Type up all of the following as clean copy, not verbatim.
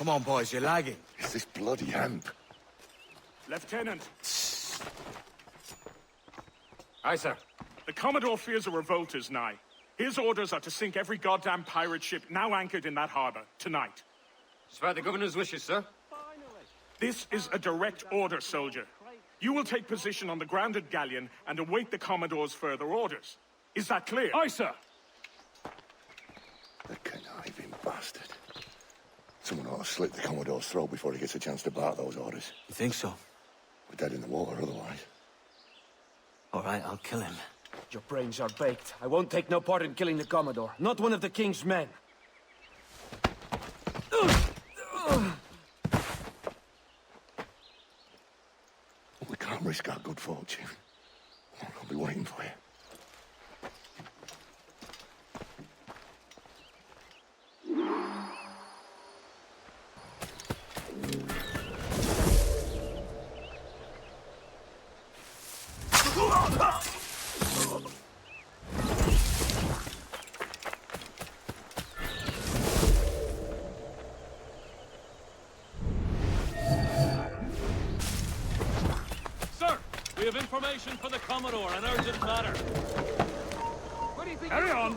Come on, boys, you're lagging. It's this bloody amp. Lieutenant. Aye, sir. The Commodore fears a revolt is nigh. His orders are to sink every goddamn pirate ship now anchored in that harbor, tonight. It's by the governor's wishes, sir. This is a direct order, soldier. You will take position on the grounded galleon and await the Commodore's further orders. Is that clear? Aye, sir. The conniving bastard. Someone ought to slit the Commodore's throat before he gets a chance to bark those orders. You think so? We're dead in the water otherwise. All right, I'll kill him. Your brains are baked. I won't take no part in killing the Commodore. Not one of the King's men. We can't risk our good fortune. I'll be waiting for you. We have information for the Commodore, an urgent matter. What do you think? Carry on.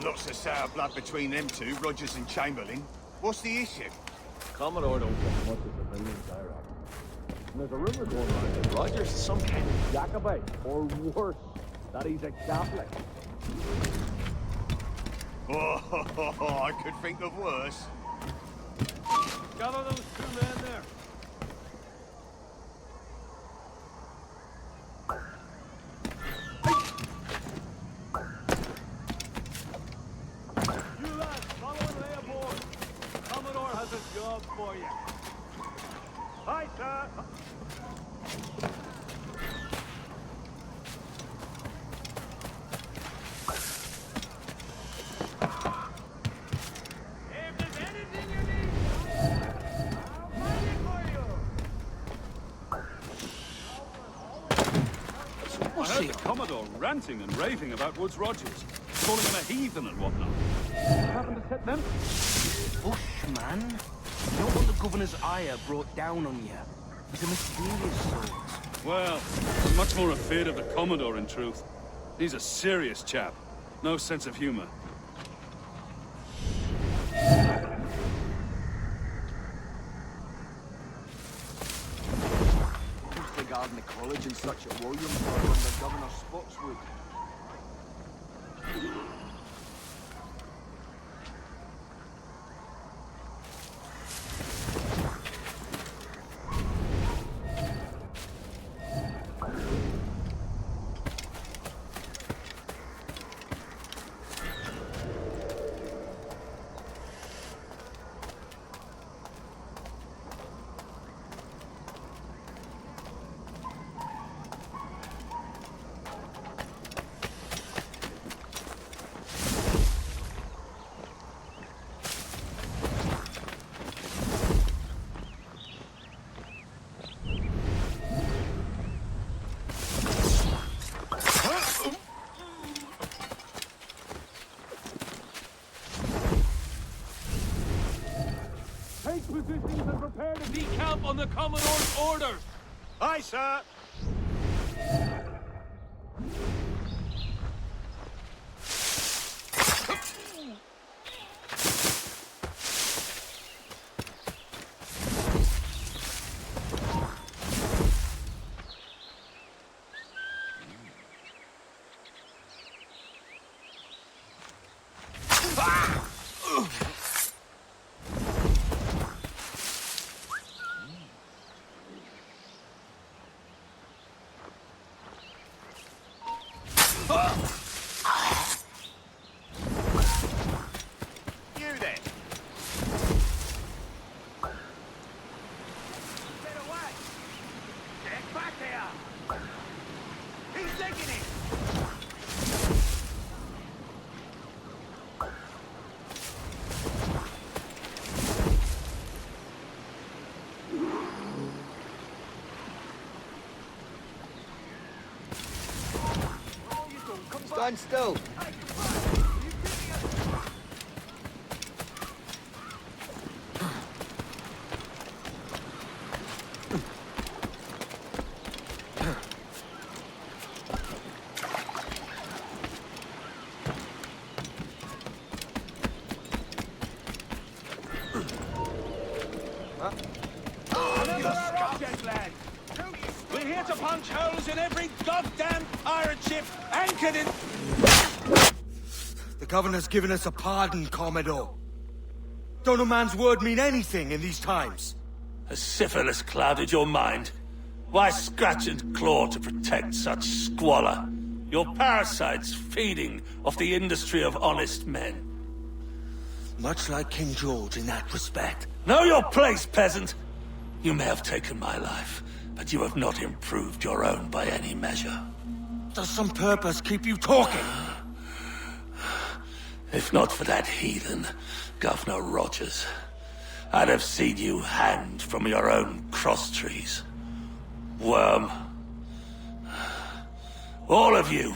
Lots of sour blood between them two, Rogers and Chamberlain. What's the issue? Commodore don't get much of the millions I reckon. And there's a rumor going around that Rogers is some kind of Jacobite, or worse, that he's a Catholic. Oh, I could think of worse. Gather those two men there. Job for you. Hi, sir. If there's anything you need, I'll find it for you. I heard the Commodore ranting and raving about Woods Rogers, calling him a heathen and whatnot. What happened to set them? Bushman? You know what the governor's ire brought down on you? He's a mysterious sort. Well, I'm much more afraid of the Commodore, in truth. He's a serious chap. No sense of humor. Who's the garden the college and such at Williamsburg under Governor Spotswood? Take positions and prepare to decamp on the Commodore's orders. Aye, sir. You then. Get away! Get back here! He's legging it! Stand still. punch holes in every goddamn pirate ship anchored in... The governor's given us a pardon, Commodore. Don't a man's word mean anything in these times? Has syphilis clouded your mind? Why scratch and claw to protect such squalor? Your parasites feeding off the industry of honest men. Much like King George in that respect. Know your place, peasant! You may have taken my life, but you have not improved your own by any measure. Does some purpose keep you talking? If not for that heathen, Governor Rogers, I'd have seen you hanged from your own cross-trees. Worm. All of you.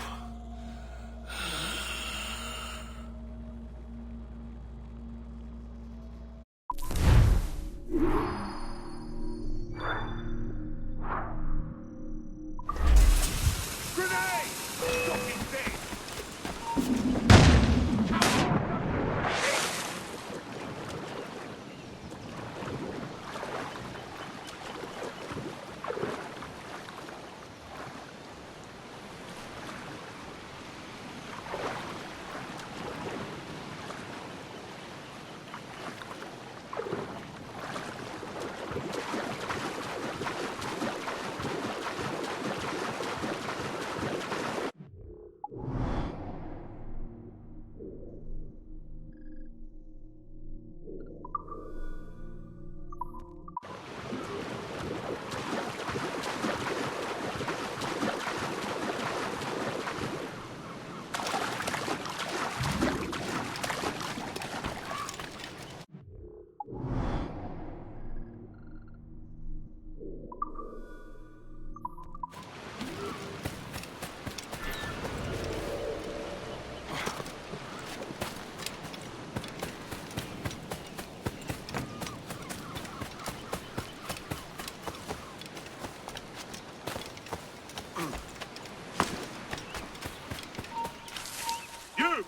You!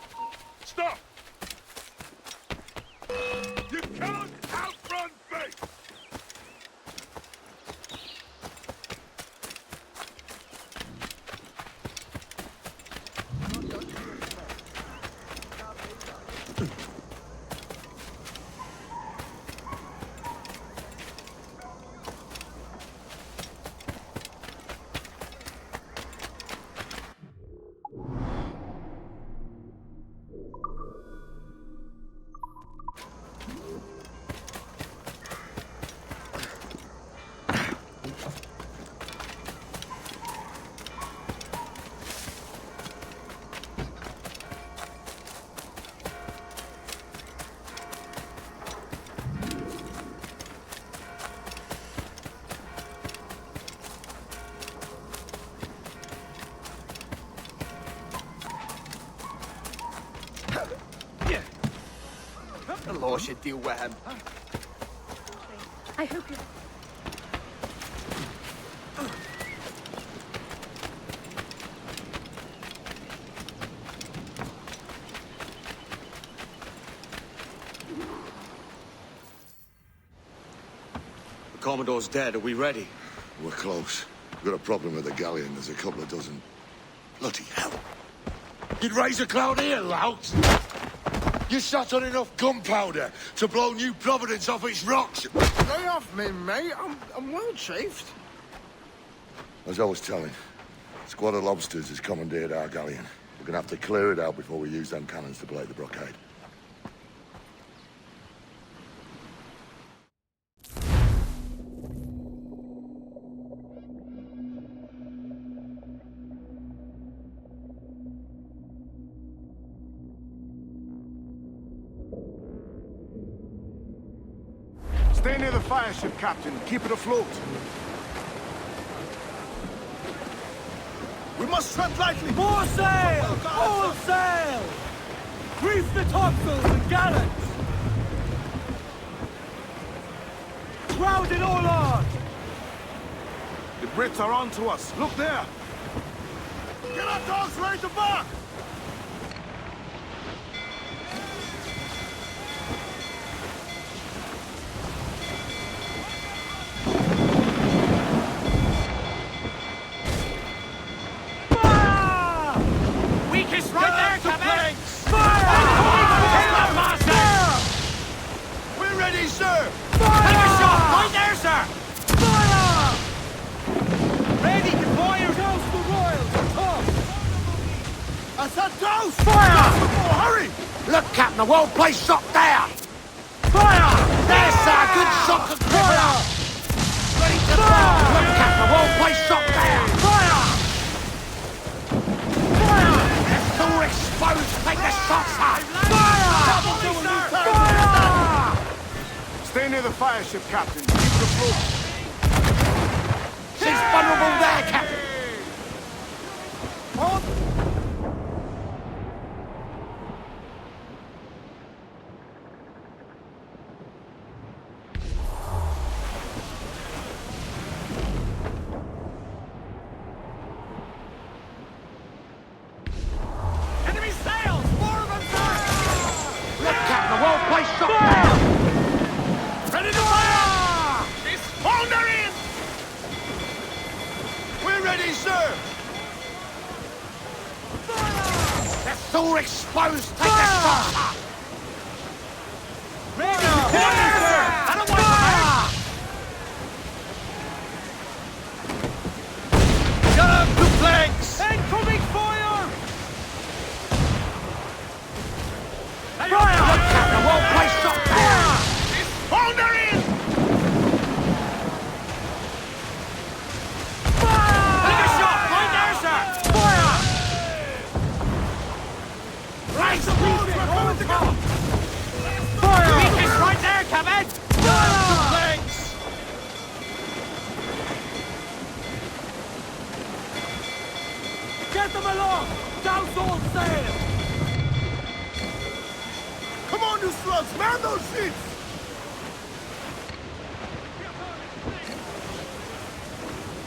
Stop! You can't outrun fate! The law should deal with him. I hope you... The Commodore's dead. Are we ready? We're close. We've got a problem with the galleon. There's a couple of dozen. Bloody hell. You'd raise a cloud here, lout! You sat on enough gunpowder to blow New Providence off its rocks. Lay off me, mate. I'm well chafed. As I was telling, a squad of lobsters has commandeered our galleon. We're gonna have to clear it out before we use them cannons to blow the blockade. Stay near the fire ship, Captain. Keep it afloat. We must tread lightly. More sail! All sail! Reef the topsails and gallants! Crowd it all on! The Brits are on to us. Look there. Get our dogs ready to bark! Ghost! Fire! Hurry! Look, Captain, the whole place shot there! Fire! There, sir! Good shot to cripple! Ready to fire! Look, Captain, the whole place shot there! Fire! Fire! It's all exposed! Take the shots out! Fire! Stay near the fire ship, Captain. Keep the floor. She's vulnerable there, Captain! Enemy sails! More of them, sir! Look, Captain, the whole place shot there! Ready to fire! It's foundering! We're ready, sir! It's all exposed! Take the shots out! Ready! Fire, sir! I don't want fire! Shut up, two flanks! Incoming fire! Fire! Look, Captain, the whole place shot there! It's foundering! Fire! Take a shot! Right there, sir! Fire! Right, We're coming to go! Fire! Weakness right there, Captain! Fire! Two flanks! Get them along! Douse all sail! Come on, you slugs! Man those ships!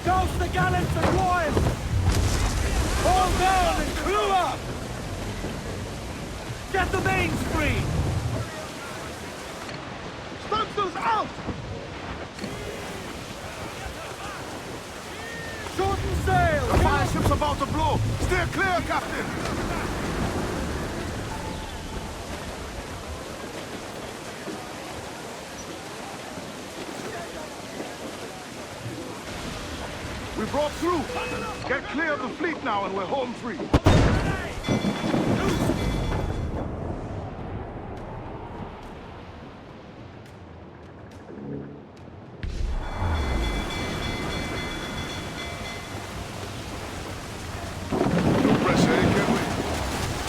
Douse the gallants and royals! All down and crew up! Get the mains free! Stunsails out! Shorten sail! The fire ship's about to blow! Steer clear, Captain! We broke through! Get clear of the fleet now and we're home free! No pressure, eh, Kenway?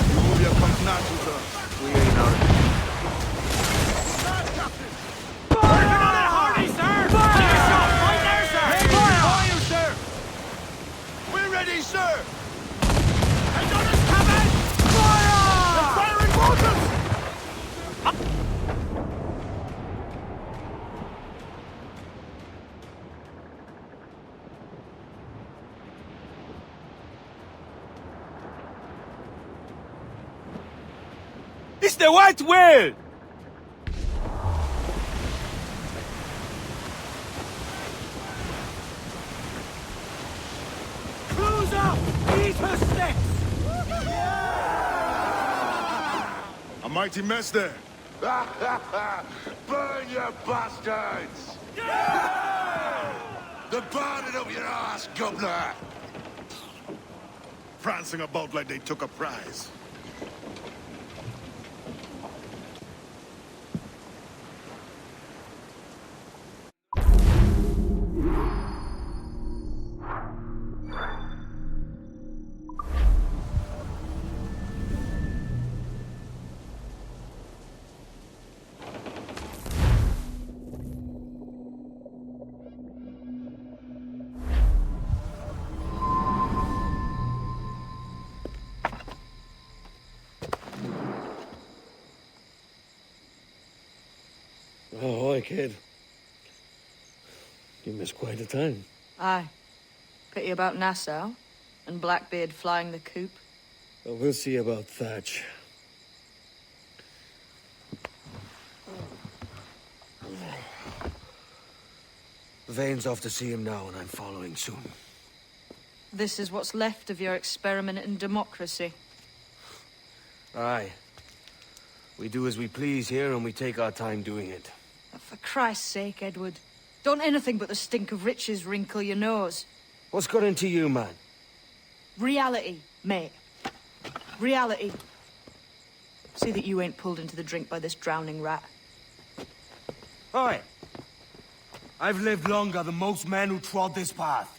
You move your pump natural to us. We ain't out of it. Working on it, Hardy, sir! Take a shot! Right there, sir! Ready for you, sir! We're ready, sir! Take on us, Captain! Fire! They're firing mortars! It's the white whale! Cruise up! Eat her sticks! A mighty mess there. Burn, you bastards! They're burning up your ass, governor! Prancing about like they took a prize. Oh, kid. You missed quite a time. Aye. Pity about Nassau, and Blackbeard flying the coop. Well, we'll see about Thatch. Vane's off to see him now, and I'm following soon. This is what's left of your experiment in democracy. Aye. We do as we please here, and we take our time doing it. For Christ's sake, Edward. Don't anything but the stink of riches wrinkle your nose. What's got into you, man? Reality, mate. Reality. See that you ain't pulled into the drink by this drowning rat. Oi! I've lived longer than most men who trod this path.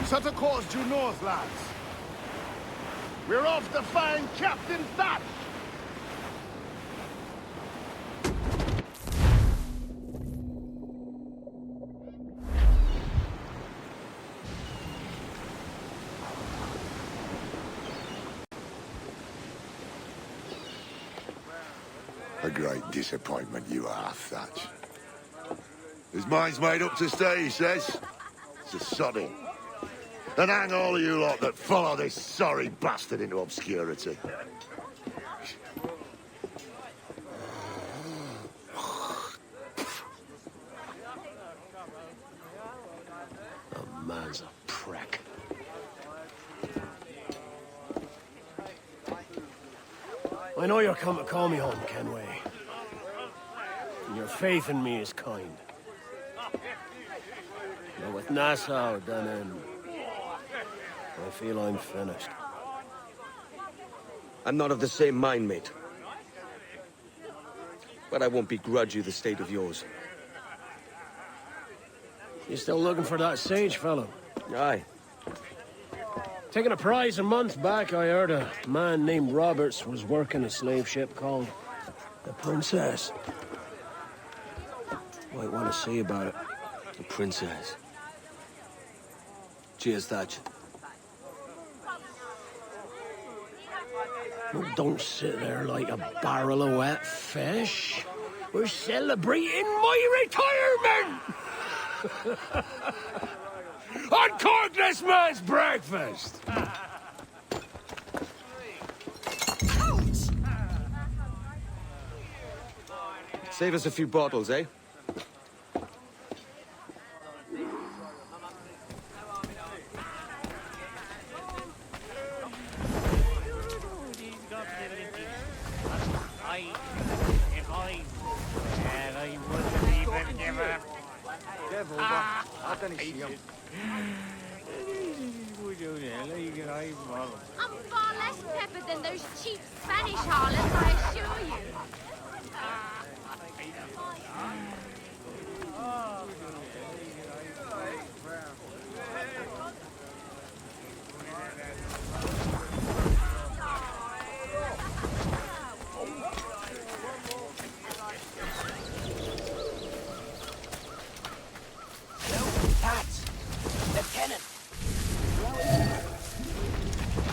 Set a course due north, lads. We're off to find Captain Thatch! A great disappointment you are, Thatch. His mind's made up to stay, he says. It's a sodding. And hang all of you lot that follow this sorry bastard into obscurity. The man's a prick. I know you're come to call me home, Kenway. And your faith in me is kind. But with Nassau done in, I feel I'm finished. I'm not of the same mind, mate. But I won't begrudge you the state of yours. You still looking for that sage fellow? Aye. Taking a prize a month back, I heard a man named Roberts was working a slave ship called the Princess. Might want to see about it. The Princess. Cheers, Thatch. Well, don't sit there like a barrel of wet fish. We're celebrating my retirement! Uncork this man's breakfast! Save us a few bottles, eh? I'm far less peppered than those cheap Spanish harlots, I assure you.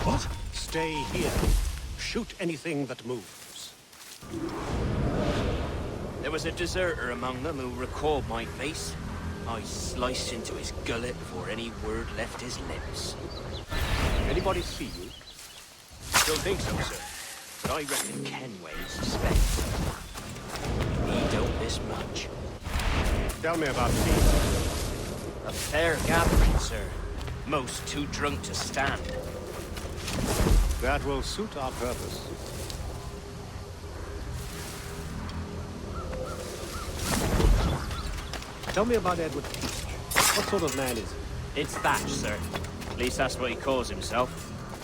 What? Stay here. Shoot anything that moves. There was a deserter among them who recalled my face. I sliced into his gullet before any word left his lips. Anybody see you? Don't think so, sir. But I reckon Kenway suspects. He don't miss much. Tell me about these. A fair gathering, sir. Most too drunk to stand. That will suit our purpose. Tell me about Edward Peach. What sort of man is he? It's Thatch, sir. At least that's what he calls himself.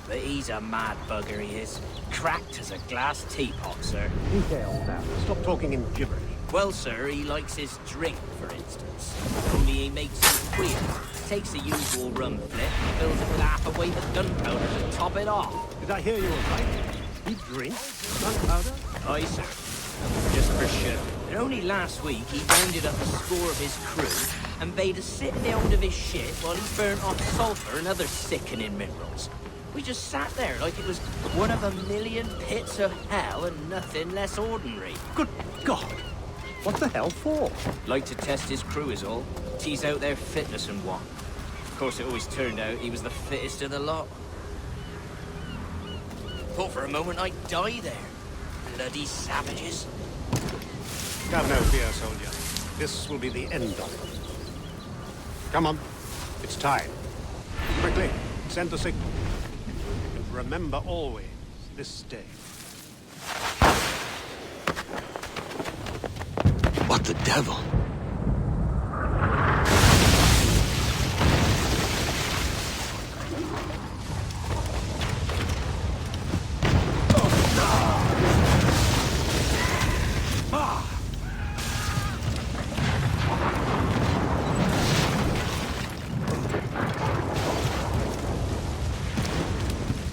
But he's a mad bugger, he is. Cracked as a glass teapot, sir. Details now. Stop talking in gibberish. Well, sir, he likes his drink, for instance. Only he makes it queer. Takes the usual rum flip and fills it with half a weight of gunpowder to top it off. Did I hear you all right? He drinks gunpowder? Aye, sir. Just for show. But only last week he rounded up a score of his crew and bade us sit in the hold of his ship while he burnt off sulfur and other sickening minerals. We just sat there like it was one of a million pits of hell and nothing less ordinary. Good God! What the hell for? Like to test his crew is all. Tease out their fitness and what. Of course, it always turned out he was the fittest of the lot. Thought for a moment I'd die there. Bloody savages. Have no fear, soldier. This will be the end of it. Come on. It's time. Quickly, send the signal. And remember always this day. What the devil?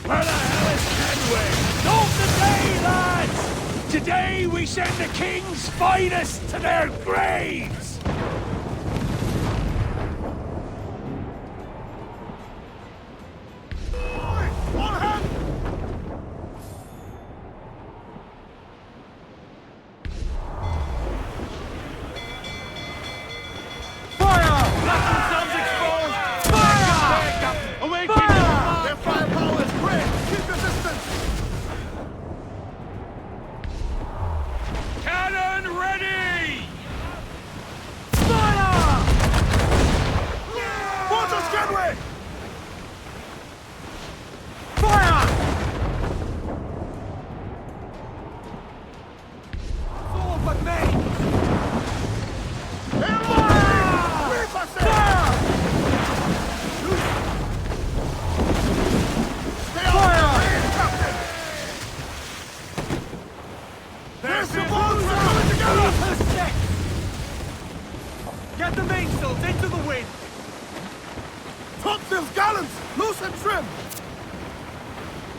Where the hell is Kenway? Not today, lads! Today we send the king's finest to their graves! All hands! Fire! Themselves exposed! Fire! Away, fire! Their firepower is great! Keep your distance! Cannon ready! Fire! Mortars, Kenway! Fire! All but me! Get the mainsails into the wind! Topsails, gallants! Loose and trim!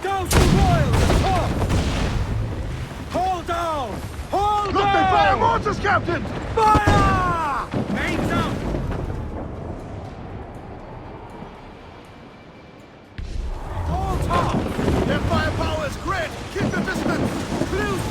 Down to royals and tops! Hold down! Hold down! Look, they fire mortars, Captain! Fire! Mains out! All tops! Their firepower is great! Keep the distance! Loose!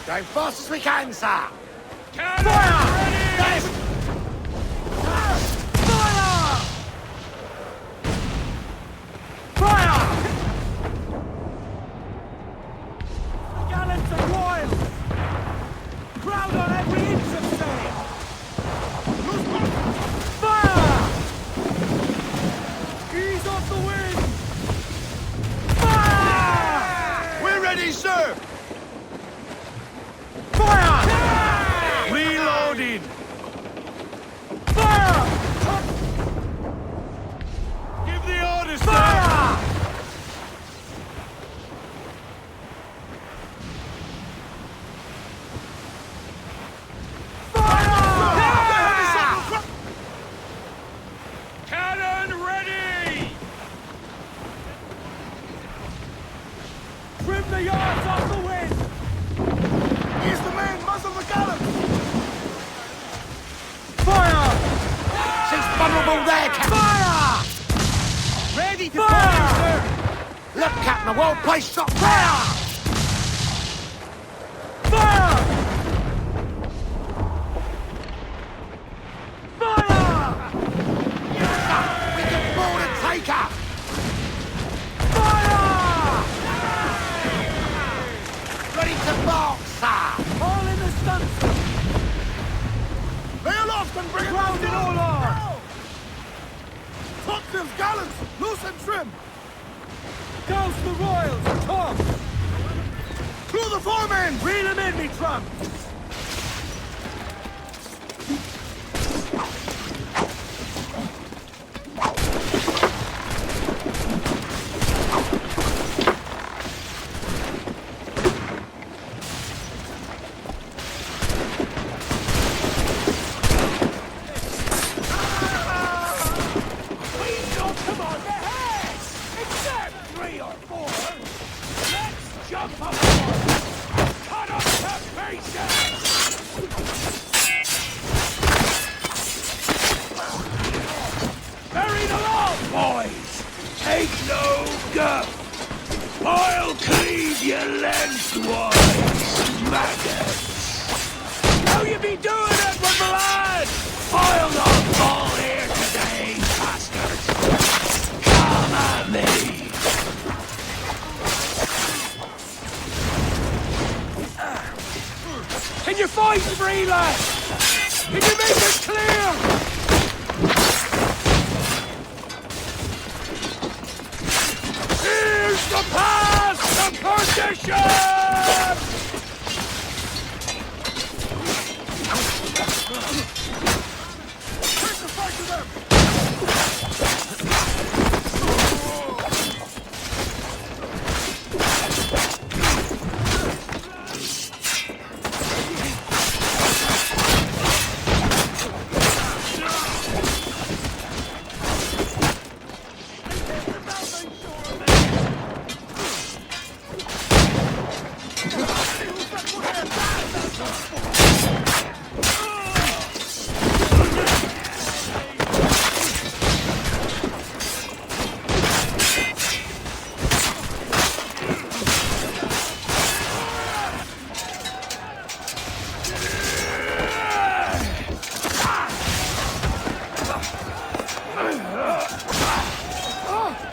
Go fast as we can, sir! Cannon ready! Yes. Fire! Fire! The gallants and royals! Crowd on every inch of sail! Fire! Ease off the wind! Fire! We're ready, sir! Fire! Reloading! Fire! Give the orders, fire! Fire! Cannon ready! Trim the yards off the wind! He's the main muzzle the gallants! Fire! She's vulnerable there, Captain! Fire! Ready to fire, sir! Look, Captain, a well-placed shot! Fire! Fire! Fire! We can board and take her! Fire! Ready to mark, sir! All in the stunsail! Lay aloft and bring it round in all arms! Topsails, gallants, loose and trim! Douse the royals and tops! Clew the foremen! Reel them in, me trunk! Take no guff! I'll cleave you lengthwise, maggots! How you be doing, Edward, my lad? I'll not fall here today, bastards! Come at me! Can you fight free, lad? Can you make it clear? Here's the path to perdition! Take the fight to them!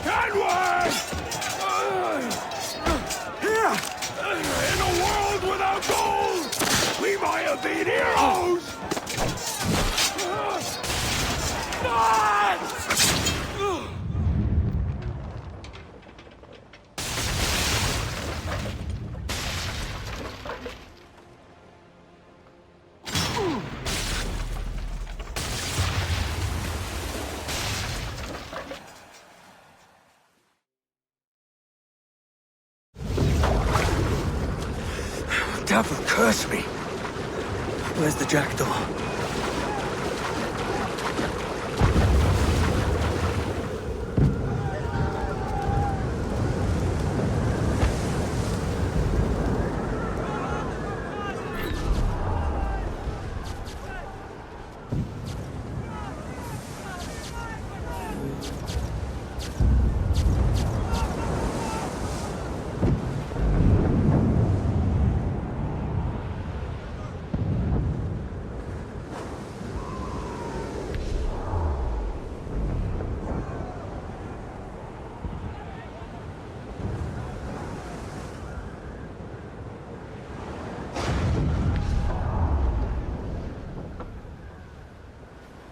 Kenway! Here! In a world without gold, we might have been heroes! Devil curse me. Where's the jackdaw?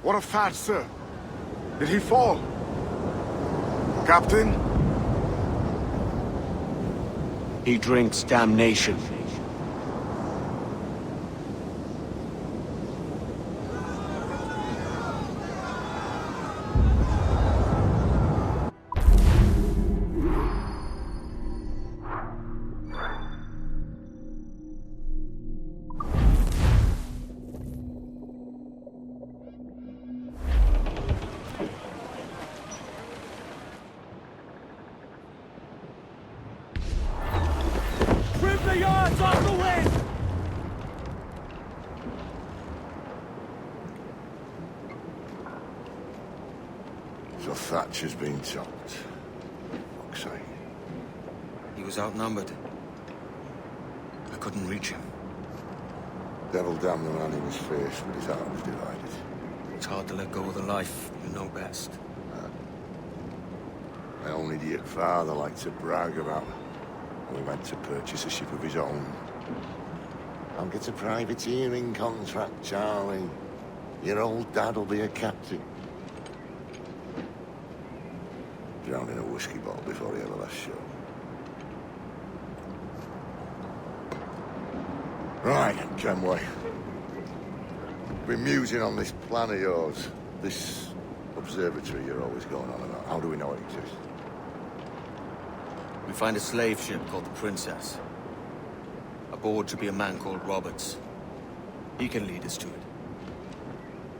What a fat, sir. Did he fall? Captain? He drinks damnation. Trim the yards off the wind! So Thatcher's been chopped. Fuck's sake. He was outnumbered. I couldn't reach him. Devil damn the man he was faced, but his heart was divided. It's hard to let go of the life you know best. My own idiot father liked to brag about when he went to purchase a ship of his own. I'll get a privateering contract, Charlie. Your old dad'll be a captain. Drowned in a whiskey bottle before he ever left shore. Right, Kenway. Been musing on this plan of yours. This observatory you're always going on about. How do we know it exists? We find a slave ship called the Princess. Aboard should be a man called Roberts. He can lead us to it.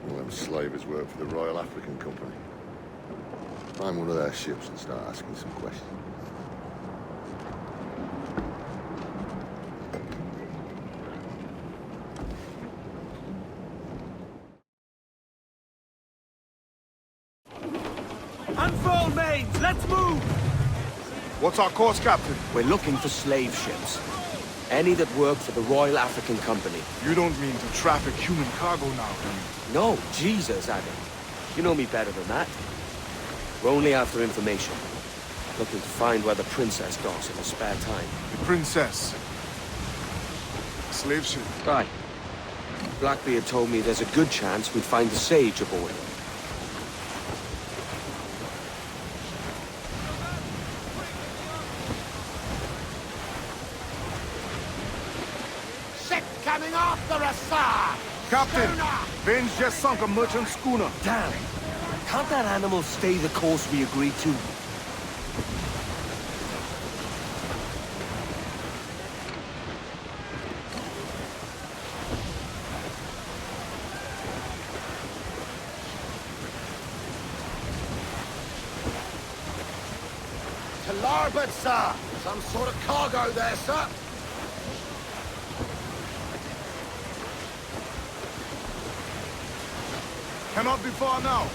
Well, them slavers work for the Royal African Company. Find one of their ships and start asking some questions. Unfold mains, let's move! What's our course, Captain? We're looking for slave ships. Any that work for the Royal African Company. You don't mean to traffic human cargo now, do you? No, Jesus, Adam. You know me better than that. We're only after information. Looking to find where the princess docks in her spare time. The princess? A slave ship? Right. Blackbeard told me there's a good chance we'd find the Sage aboard. Ship coming after us, sir! Captain, Vane's just sunk a merchant schooner. Damn! Can't that animal stay the course we agreed to? To larboard, sir! Some sort of cargo there, sir! Cannot be far now.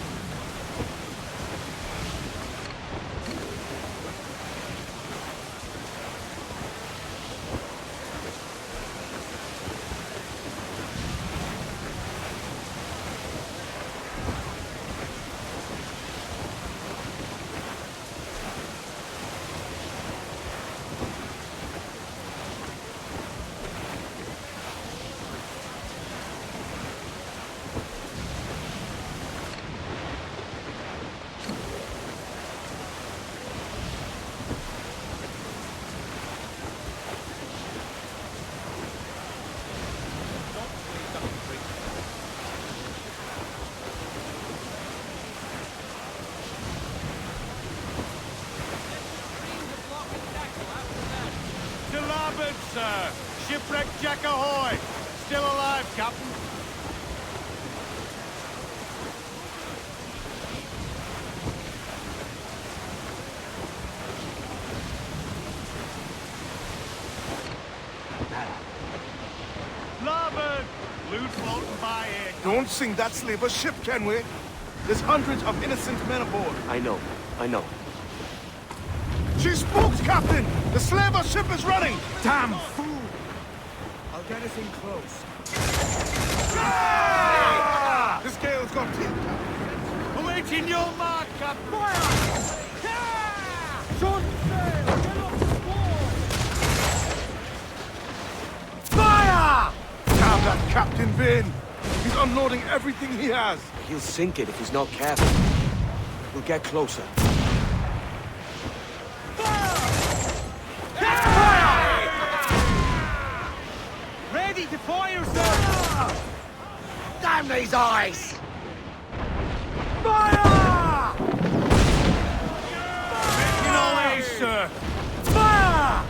To larboard, sir! Shipwrecked Jack ahoy! Still alive, Captain? Larboard! Loot floating by here. Don't sink that slaver ship, Kenway. There's hundreds of innocent men aboard. I know. She spooks, Captain! The slaver ship is running! Damn fool! I'll get us in close. Ah! This gale's got teeth. Awaiting your mark, Captain! Fire! Short sail! Get off the wall! Fire! Damn that Captain Vane! He's unloading everything he has. He'll sink it if he's not careful. We'll get closer. Ready to fire, sir! Damn these eyes! Fire! Making all haste, sir! Fire!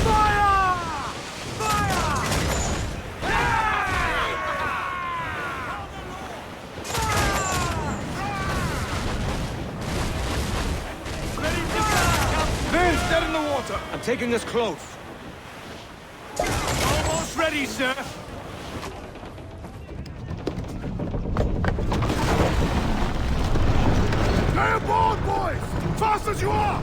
Fire! Fire! Vane's dead in the water. I'm taking us close. Almost ready, sir. Stay aboard, boys! Fast as you are!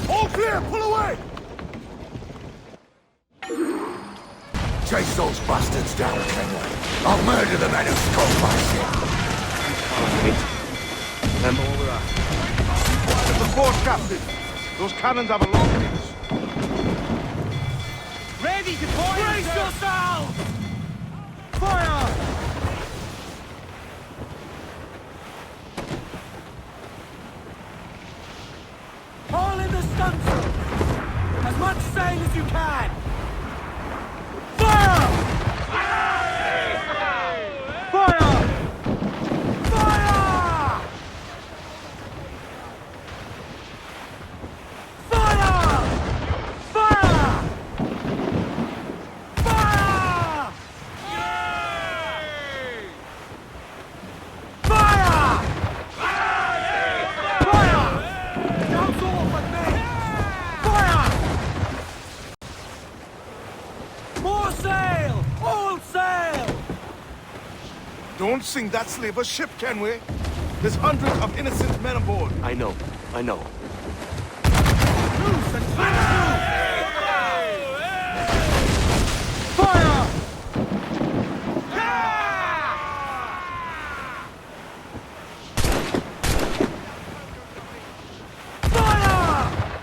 All clear! Pull away! Chase those bastards down, Kenway. I'll murder the men who stole my ship. Remember what we're after. At the fort, Captain. Those cannons have a long reach. Ready to fire! Brace yourselves! Fire! Haul in the stunsail! As much sail as you can! Fire! Fire! Fire! All sail! All sail! Don't sink that slaver ship, Kenway. There's hundreds of innocent men aboard. I know. Loose and fire! Fire!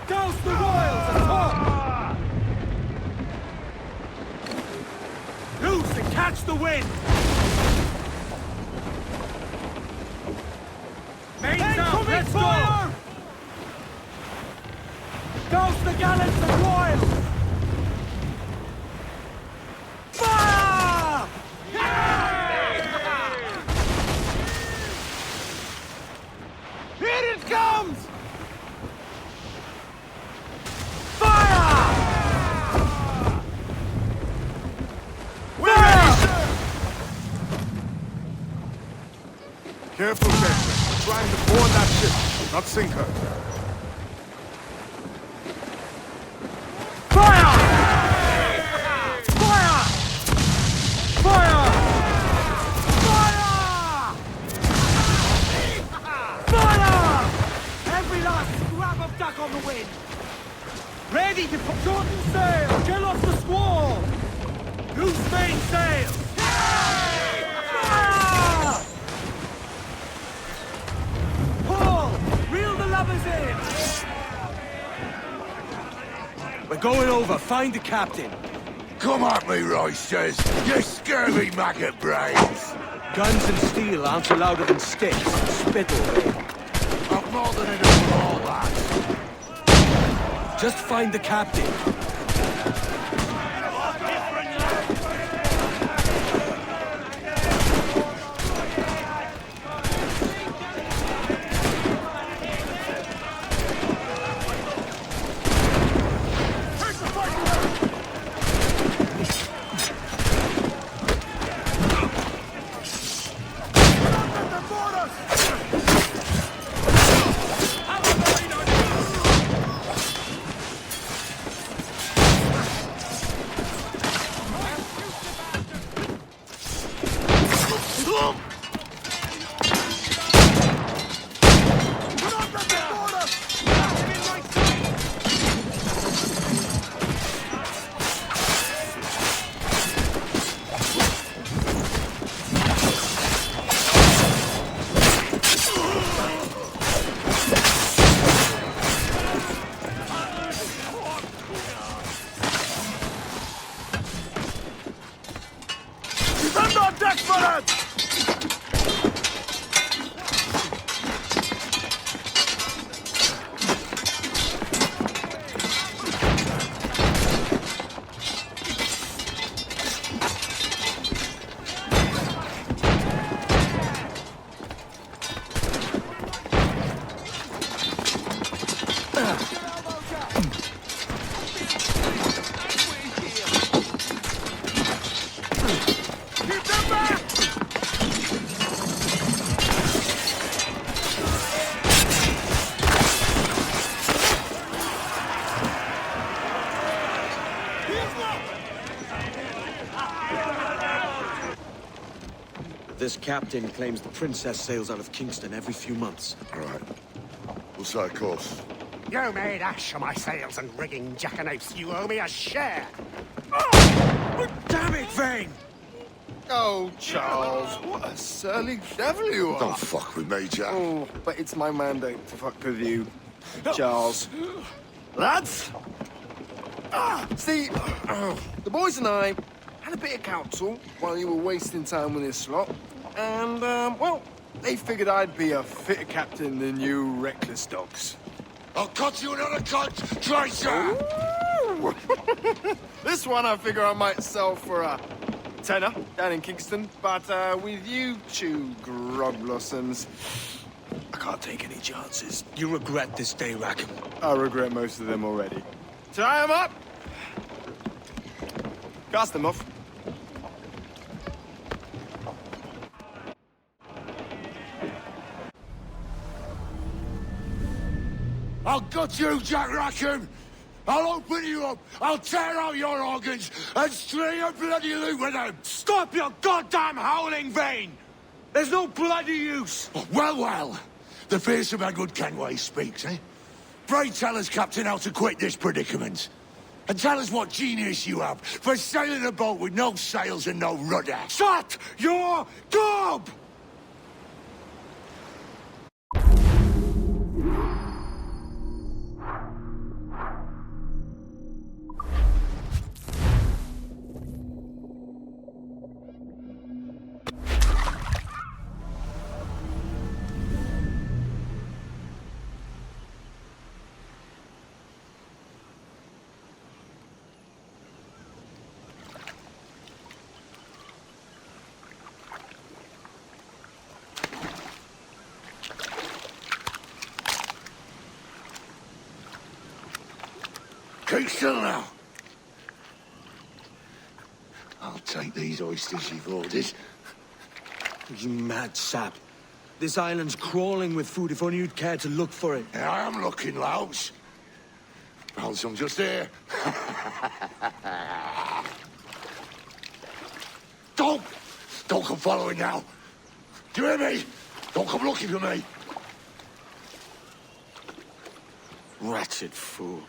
Douse the royals atop! Loose and catch the wind! Mains up, let's go! Douse the gallants and royals! Fire! Here it comes! Fire! We're ready, sir! Careful, Kenway. We're trying to board that ship, not sink her. Fire! Fire! Fire! Fire! Fire! Every last scrap of duck on the wind! Ready to put shorten sail! Get off the squall! Loose main sail! Fire! Pull! Reel the lubbers in! We're going over. Find the captain. Come at me, Roysters, you scurvy maggot brains! Guns and steel aren't louder than sticks. Spittle, babe. I've more than enough for all that. Just find the captain. Defend our deck, fellas! This captain claims the princess sails out of Kingston every few months. Right. We'll set a course. You made ash of my sails and rigging, jackanapes. You owe me a share. Damn it, Vane! Oh, Charles, what a surly devil you are. Don't fuck with me, Jack. Oh, but it's my mandate to fuck with you, Charles. Lads! See, the boys and I had a bit of counsel while you were wasting time with this lot. And, well, they figured I'd be a fitter captain than you reckless dogs. I'll cut you another cunt, Tracer! This one I figure I might sell for a tenner down in Kingston. But with you two grog blossoms, I can't take any chances. You regret this day, Rackham. I regret most of them already. Tie them up! Cast them off. I'll gut you, Jack Rackham! I'll open you up, I'll tear out your organs, and string a bloody loot with them! Stop your goddamn howling, Vane! There's no bloody use! Oh, well, the fearsome Edward Kenway speaks, eh? Pray tell us, Captain, how to quit this predicament. And tell us what genius you have for sailing a boat with no sails and no rudder. Shut your gob! Keep still now. I'll take these oysters you've ordered. You mad sap. This island's crawling with food if only you'd care to look for it. Yeah, I am looking, Louts. Found some just here. Don't come following now. Do you hear me? Don't come looking for me. Wretched fool.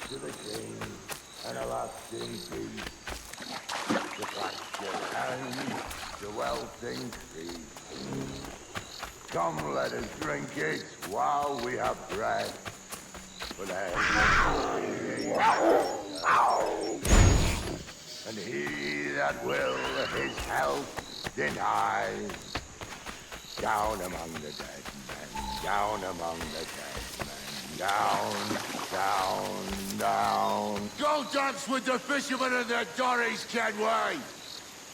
To the king, and a lasting peace. The pasture and the wealth increase. Come, let us drink it while we have breath. For there's and he that will his health deny. Down among the dead men, down among the dead men. Down, down, down. Go dance with the fishermen and their dories, Kenway.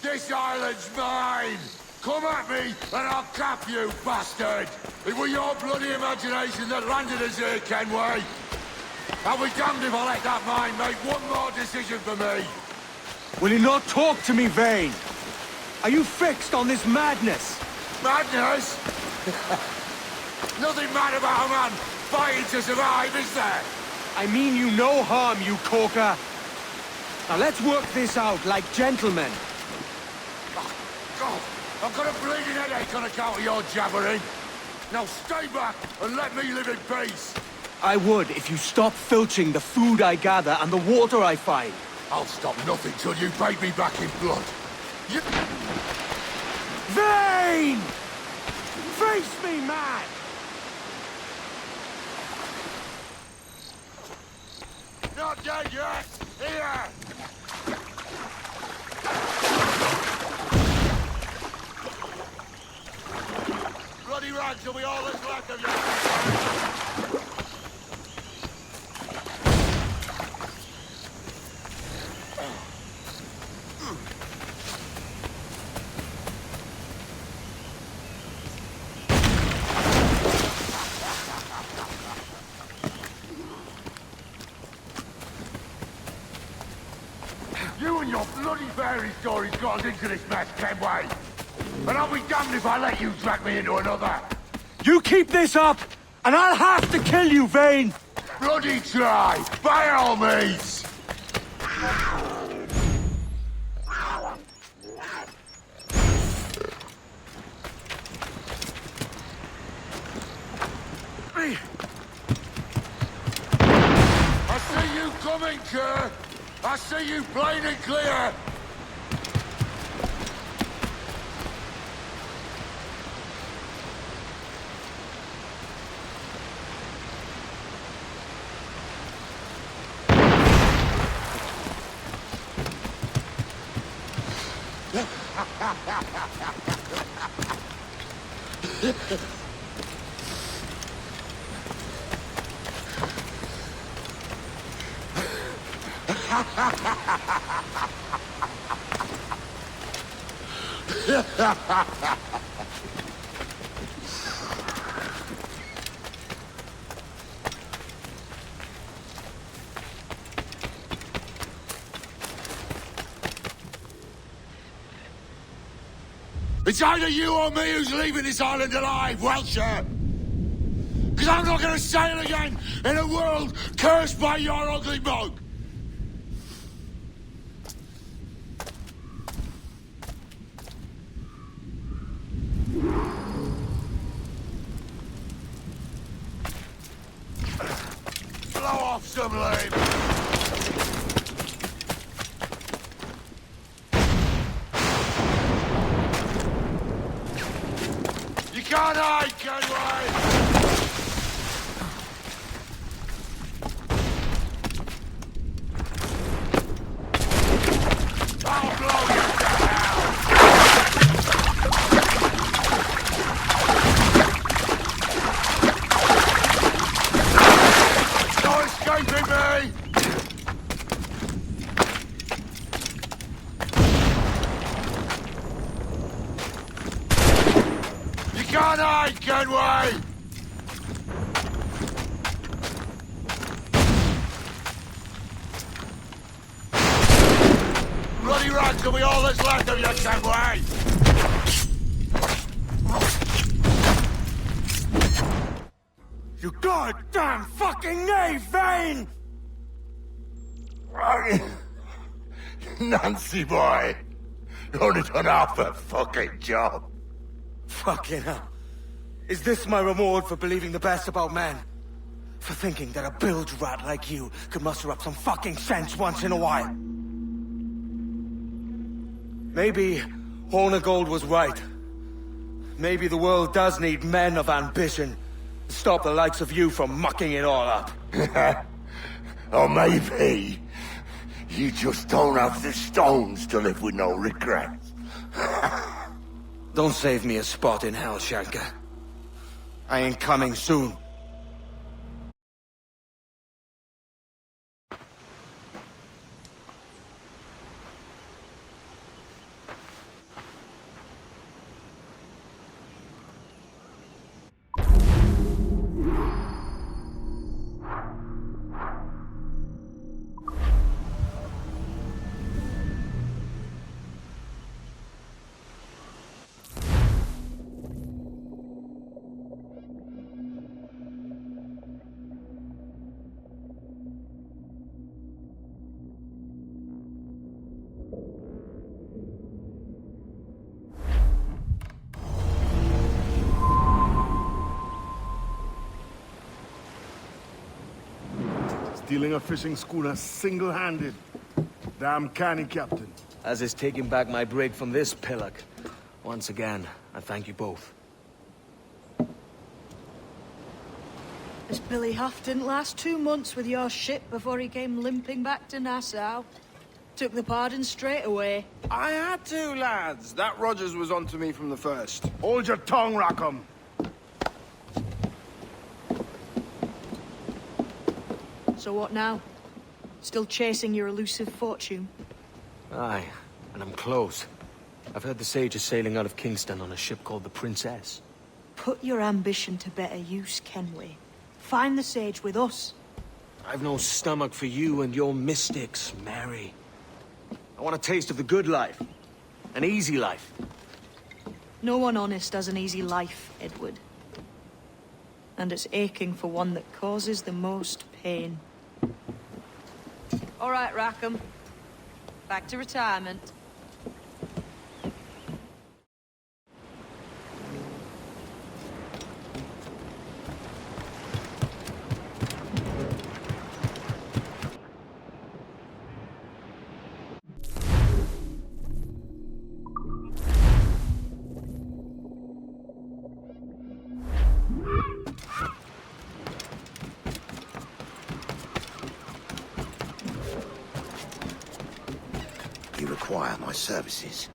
This island's mine. Come at me and I'll cap you, bastard. It was your bloody imagination that landed us here, Kenway. I'll be damned if I let that mind make one more decision for me. Will you not talk to me, Vane? Are you fixed on this madness? Madness? Nothing mad about a man fighting to survive, is there? I mean you no harm, you corker. Now let's work this out like gentlemen. Oh, God, I've got a bleeding headache on account of your jabbering. Now stay back and let me live in peace. I would if you stop filching the food I gather and the water I find. I'll stop nothing till you pay me back in blood. You... Vane! Face me, man! Not dead yet! Here! Bloody rags will be all that's left of you! You and your bloody fairy stories got us into this mess, Kenway. And I'll be damned if I let you drag me into another. You keep this up, and I'll have to kill you, Vane! Bloody try, by all means! I see you coming, Kerr! I see you plain and clear! It's either you or me who's leaving this island alive, Welcher! Because I'm not going to sail again in a world cursed by your ugly mug! Blow off some lame! You can't hide, Kenway! I'll blow you down! No escaping me! You can't hide, Kenway! Bloody rags will be all that's left of you, Kenway! You goddamn fucking knave, Vane! Nancy boy! You only done half the fucking job. Fucking hell. Is this my reward for believing the best about men? For thinking that a bilge rat like you could muster up some fucking sense once in a while? Maybe Hornigold was right. Maybe the world does need men of ambition to stop the likes of you from mucking it all up. Or maybe you just don't have the stones to live with no regrets. Don't save me a spot in hell, Shanka. I ain't coming soon. Stealing a fishing schooner single-handed. Damn canny, Captain. As is taking back my brig from this pillock. Once again, I thank you both. This Billy Huff didn't last 2 months with your ship before he came limping back to Nassau. Took the pardon straight away. I had to, lads. That Rogers was onto me from the first. Hold your tongue, Rackham. So what now? Still chasing your elusive fortune? Aye, and I'm close. I've heard the Sage is sailing out of Kingston on a ship called the Princess. Put your ambition to better use, Kenway. Find the Sage with us. I've no stomach for you and your mystics, Mary. I want a taste of the good life. An easy life. No one honest has an easy life, Edward. And it's aching for one that causes the most pain. All right, Rackham. Back to retirement. You require my services.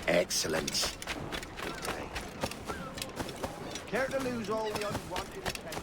Excellent. Care to lose all the unwanted attention?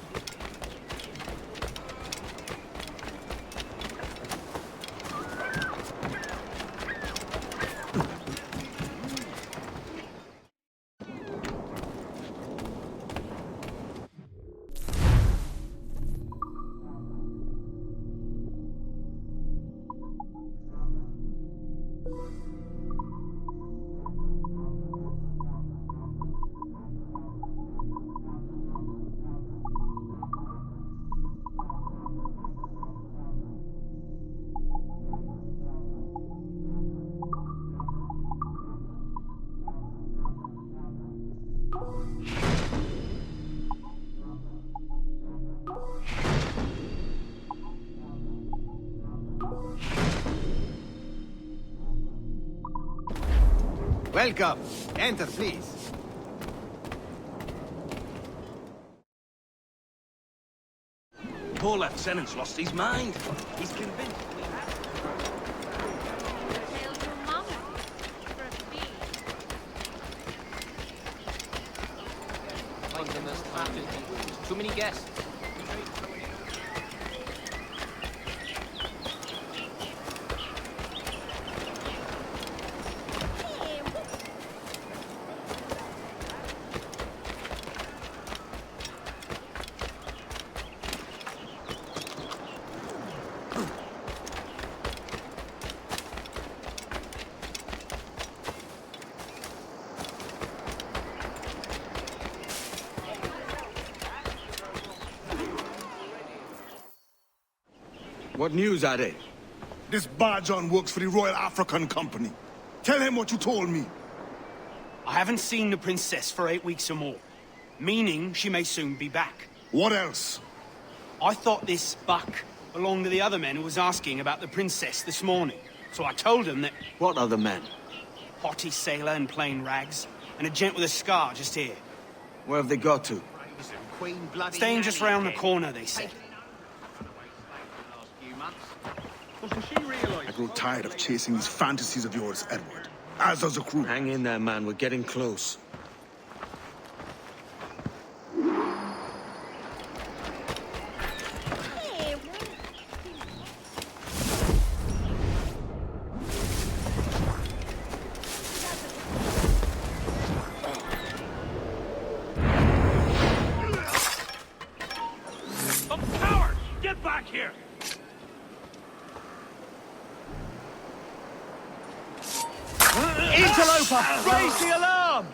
Welcome. Enter, please. Poor lieutenant's lost his mind. He's convinced we have... Tell your mama for a fee. Too many guests. What news are they? This Barjon works for the Royal African Company. Tell him what you told me. I haven't seen the princess for 8 weeks or more, meaning she may soon be back. What else? I thought this buck belonged to the other men who was asking about the princess this morning. So I told him that... What other men? Haughty sailor in plain rags, and a gent with a scar just here. Where have they got to? Staying just round the corner, they said. I grow tired of chasing these fantasies of yours, Edward. As does the crew. Hang in there, man. We're getting close. Coward! Get back here! Interloper! Raise the alarm!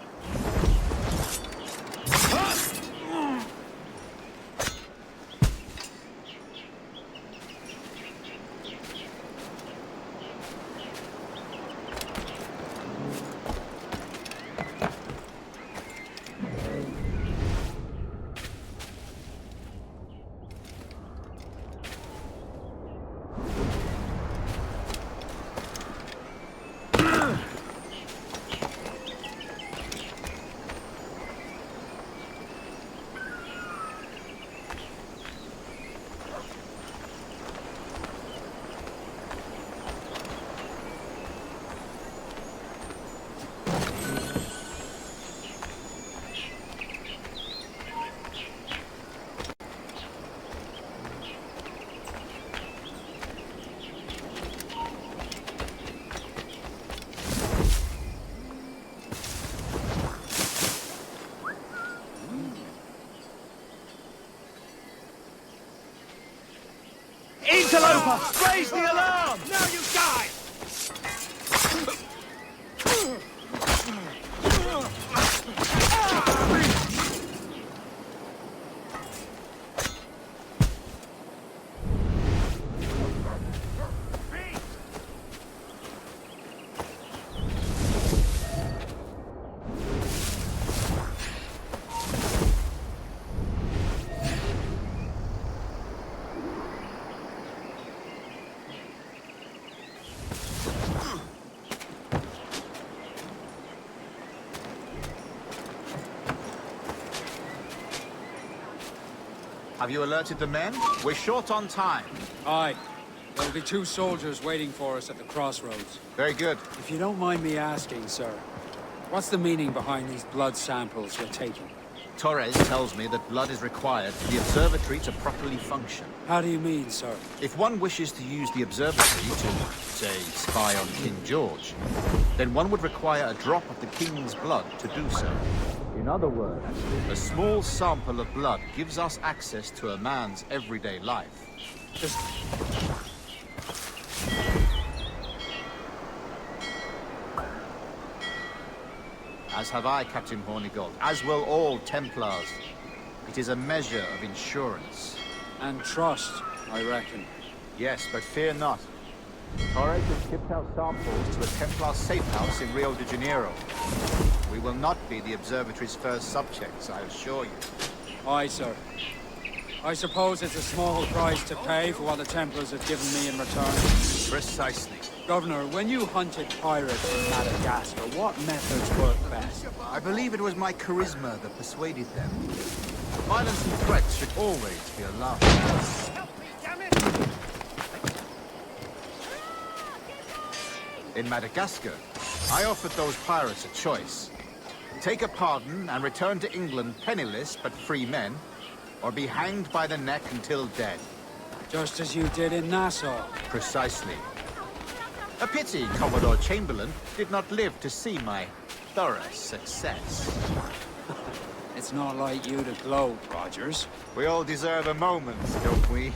Interloper! Raise the alarm! Now you die! Have you alerted the men? We're short on time. Aye. There'll be 2 soldiers waiting for us at the crossroads. Very good. If you don't mind me asking, sir, what's the meaning behind these blood samples you're taking? Torres tells me that blood is required for the observatory to properly function. How do you mean, sir? If one wishes to use the observatory to, say, spy on King George, then one would require a drop of the king's blood to do so. In other words, a small sample of blood gives us access to a man's everyday life. As have I, Captain Hornigold, as will all Templars. It is a measure of insurance. And trust, I reckon. Yes, but fear not. Torres has skipped out samples to a Templar safe house in Rio de Janeiro. We will not be the observatory's first subjects, I assure you. Aye, sir. I suppose it's a small price to pay for what the Templars have given me in return. Precisely. Governor, when you hunted pirates in Madagascar, what methods worked best? I believe it was my charisma that persuaded them. Violence and threats should always be allowed. In Madagascar, I offered those pirates a choice. Take a pardon and return to England penniless but free men, or be hanged by the neck until dead. Just as you did in Nassau. Precisely. A pity Commodore Chamberlain did not live to see my thorough success. It's not like you to gloat, Rogers. We all deserve a moment, don't we?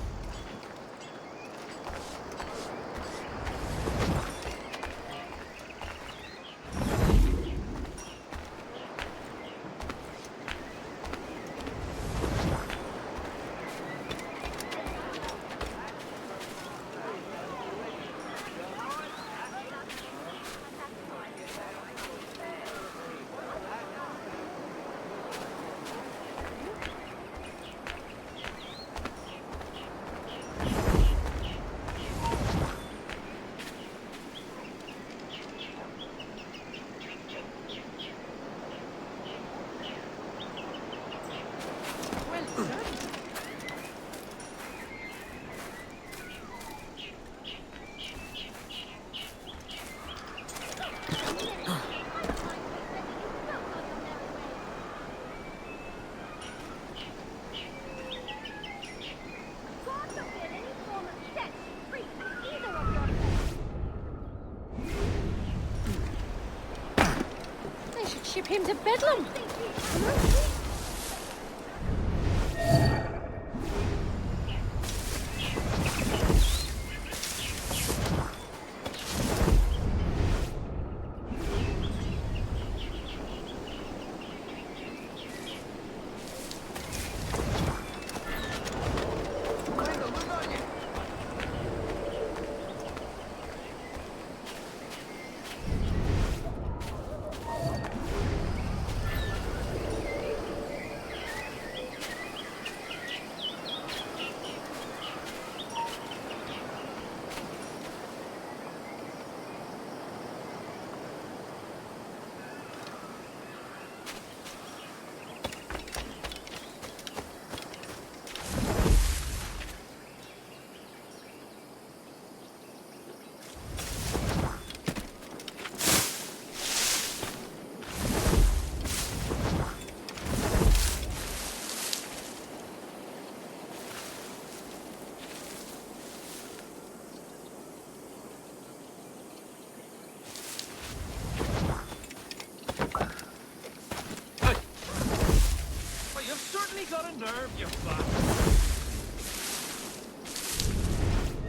Ship him to Bedlam.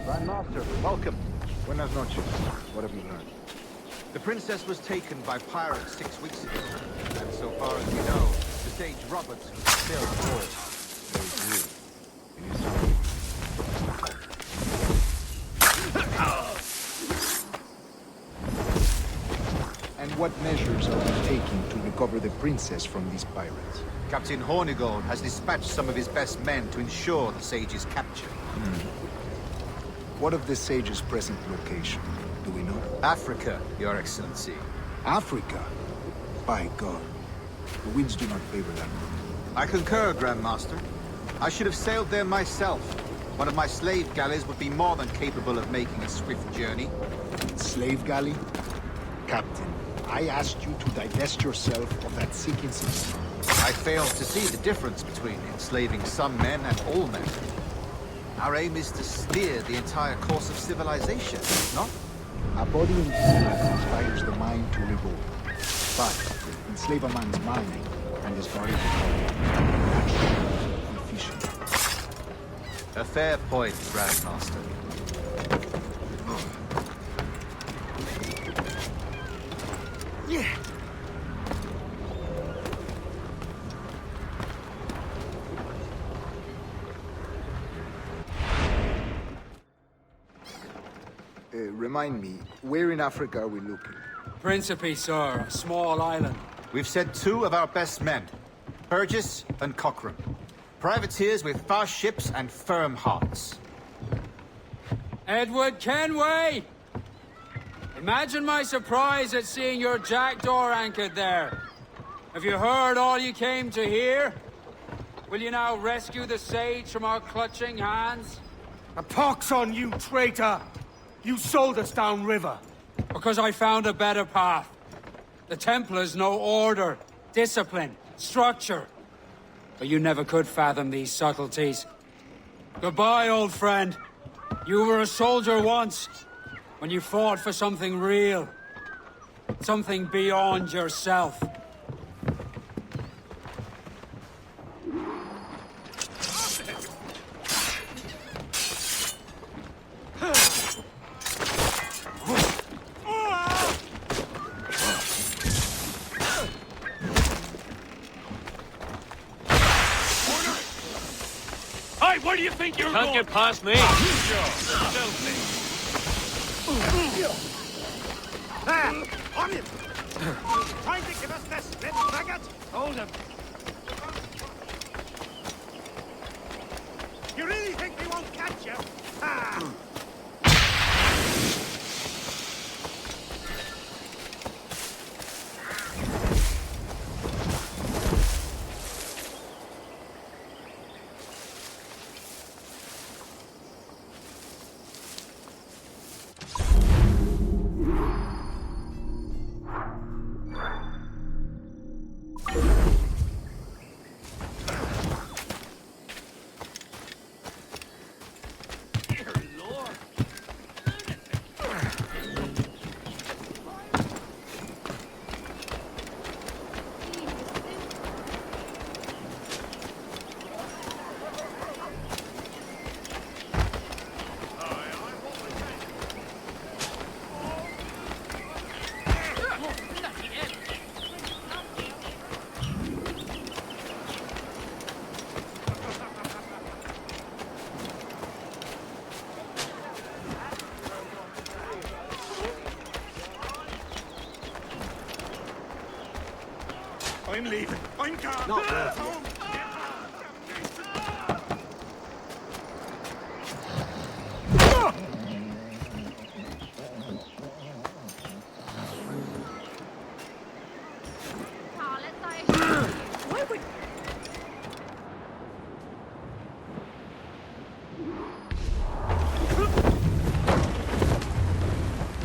Grandmaster, welcome. Buenas noches. What have you learned? The princess was taken by pirates 6 weeks ago. And so far as we know, the sage Roberts was still aboard. And what measures are you taking to recover the princess from these pirates? Captain Hornigold has dispatched some of his best men to ensure the sage's capture. What of the sage's present location? Do we know? Africa, Your Excellency. Africa? By God. The winds do not favor that route. I concur, Grandmaster. I should have sailed there myself, One of my slave galleys would be more than capable of making a swift journey. Slave galley? Captain, I asked you to divest yourself of that sinking system. I failed to see the difference between enslaving some men and all men. Our aim is to steer the entire course of civilization, not? A body in slave inspires the mind to revolt. But enslave a man's mind, and his body becomes natural and efficient. A fair point, Grandmaster. Yeah. Remind me, where in Africa are we looking? Principe, sir. A small island. We've sent 2 of our best men, Burgess and Cochrane. Privateers with fast ships and firm hearts. Edward Kenway! Imagine my surprise at seeing your jackdaw anchored there. Have you heard all you came to hear? Will you now rescue the sage from our clutching hands? A pox on you, traitor! You sold us downriver. Because I found a better path. The Templars know order, discipline, structure. But you never could fathom these subtleties. Goodbye, old friend. You were a soldier once, when you fought for something real. Something beyond yourself. Hey, where do you think you're going? Can't get past me. On it! Trying to give us this split maggot? Hold him. You really think we won't catch you? Ah! I'm leaving. I'm gone. Not worth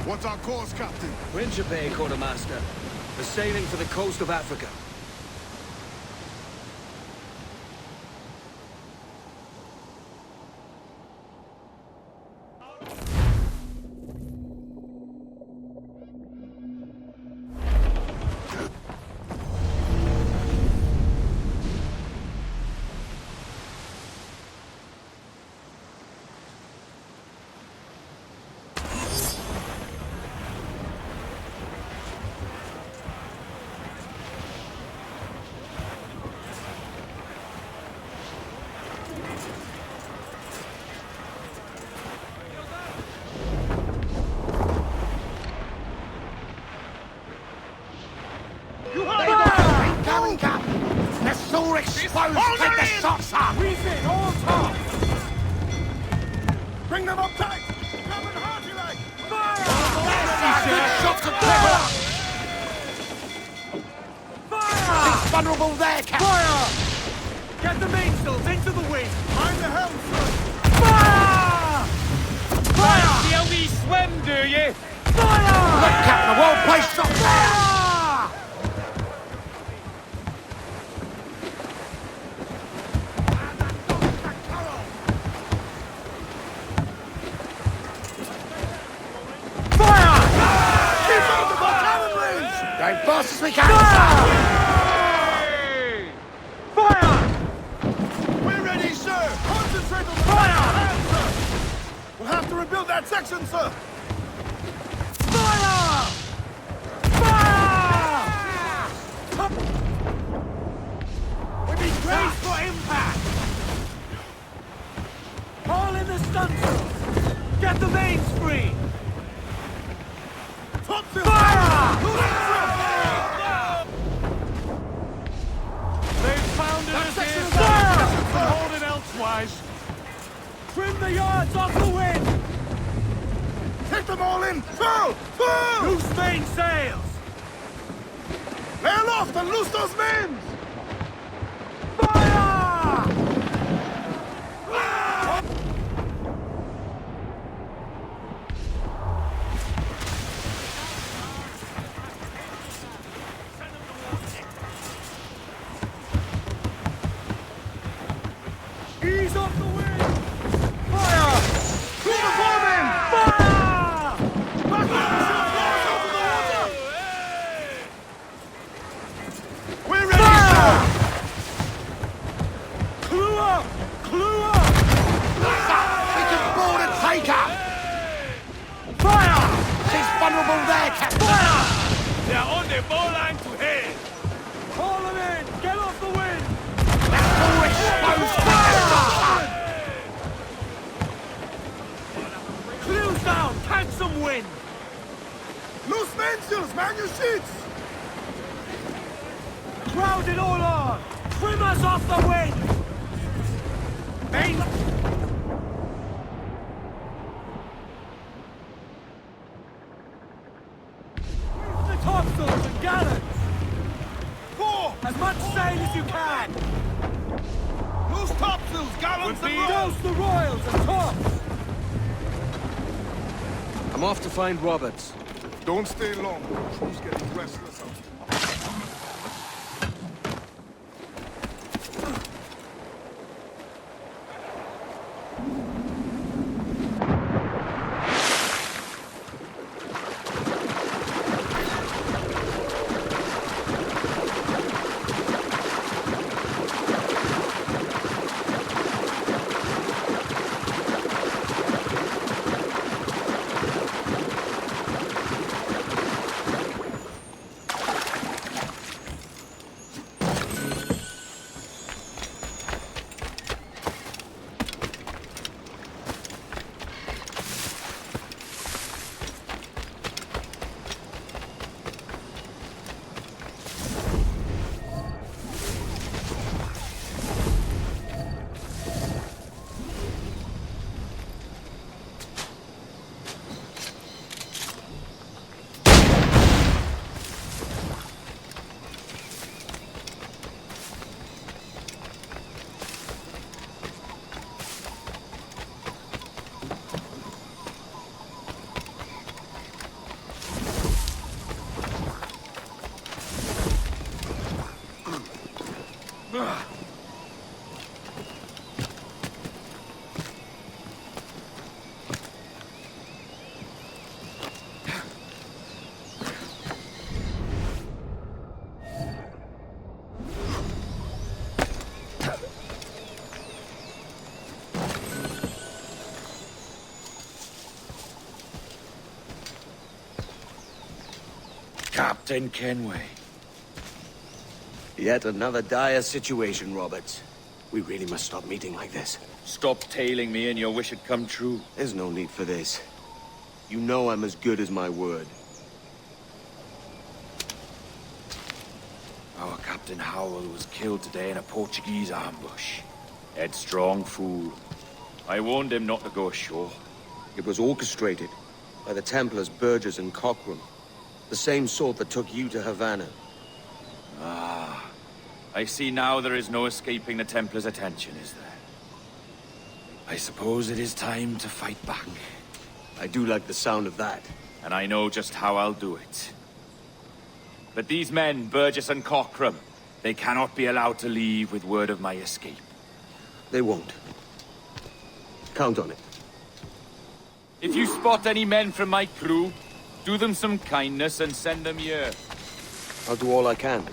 What's our course, Captain? Principe, Quartermaster. We're sailing for the coast of Africa. Take the shots off! Refit, all top! Bring them up tight! Grab it hard, you like! Fire! Shots and fire! He's vulnerable there, Captain! Fire! Get the mainsails into the wind! Mind the helm, sir! Fire! Fancy how we swim, do you? Fire! Look, Captain, the whole place up there! Going fast as we can! Fire! We're ready, sir! Concentrate on the fire! We'll have to rebuild that section, sir! Fire! Fire! We need brace for impact! Haul in the stunsails! Get the mains free! Fire! They've founded us here, fire! Hold it elsewise. Trim the yards off the wind! Take them all in! Full! Full! Loose main sails! Lay aloft and loose those men! Fire! Ease off the wind! Fire! Clear the foremen! Fire! Back up the ship! Doors over the water! We're ready, sir! Clue up! Clue up! We can board and take her! Fire! She's vulnerable there, Captain! Fire! They're on the bowline to head! Haul them in! Get off the wind! All exposed fire! Clews down! Catch some wind! Loose mainsails, man your sheets! Crowd it all on! Trim us off the wind! Main... The topsails and gallants! Four! As much sail as you can! Loose topsails, gallants and Dose the royals and tops! I'm off to find Roberts. Don't stay long. Crew's getting restless out here. Captain Kenway. Yet another dire situation, Roberts. We really must stop meeting like this. Stop tailing me and your wish had come true. There's no need for this. You know I'm as good as my word. Our Captain Howell was killed today in a Portuguese ambush. Headstrong fool. I warned him not to go ashore. It was orchestrated by the Templars Burgess and Cockrum. The same sort that took you to Havana. Ah, I see now there is no escaping the Templars' attention, is there? I suppose it is time to fight back. I do like the sound of that. And I know just how I'll do it. But these men, Burgess and Cockram, they cannot be allowed to leave with word of my escape. They won't. Count on it. If you spot any men from my crew, do them some kindness and send them here. I'll do all I can.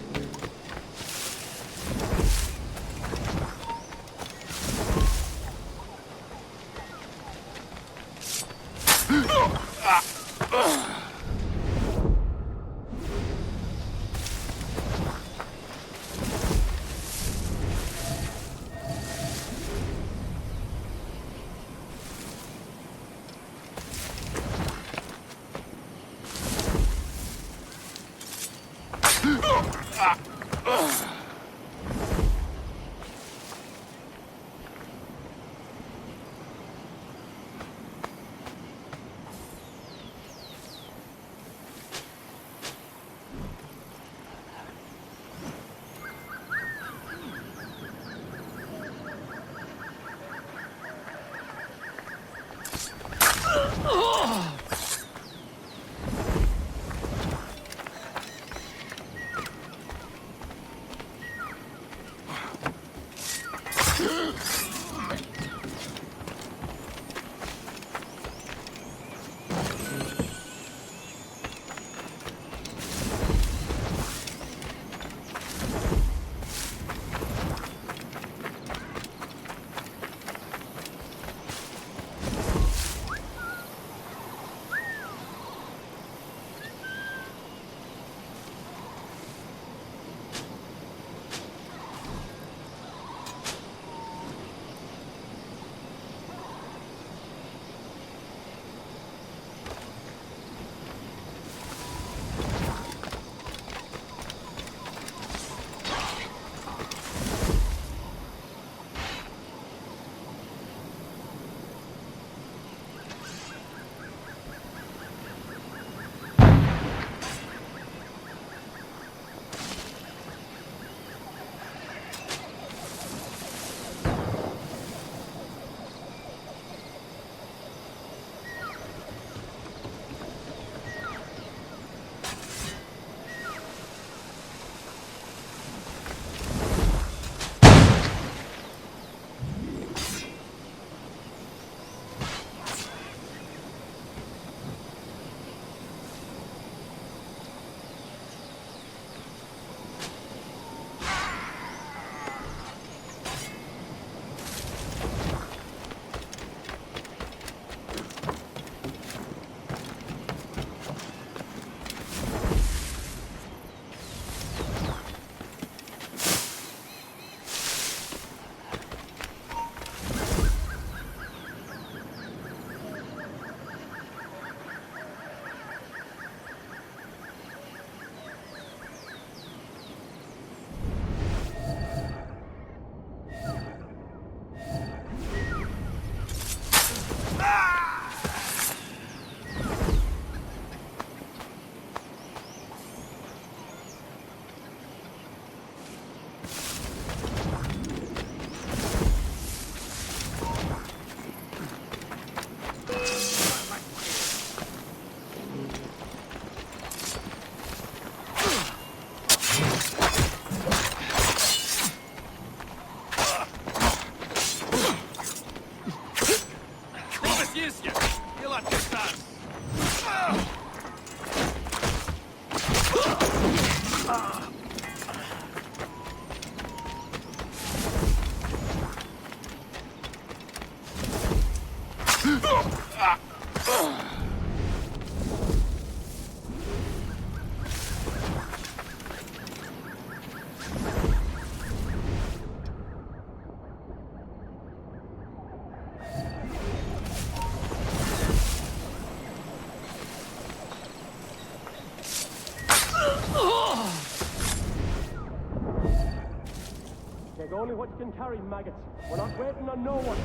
Take only what you can carry, maggots. We're not waiting on no one.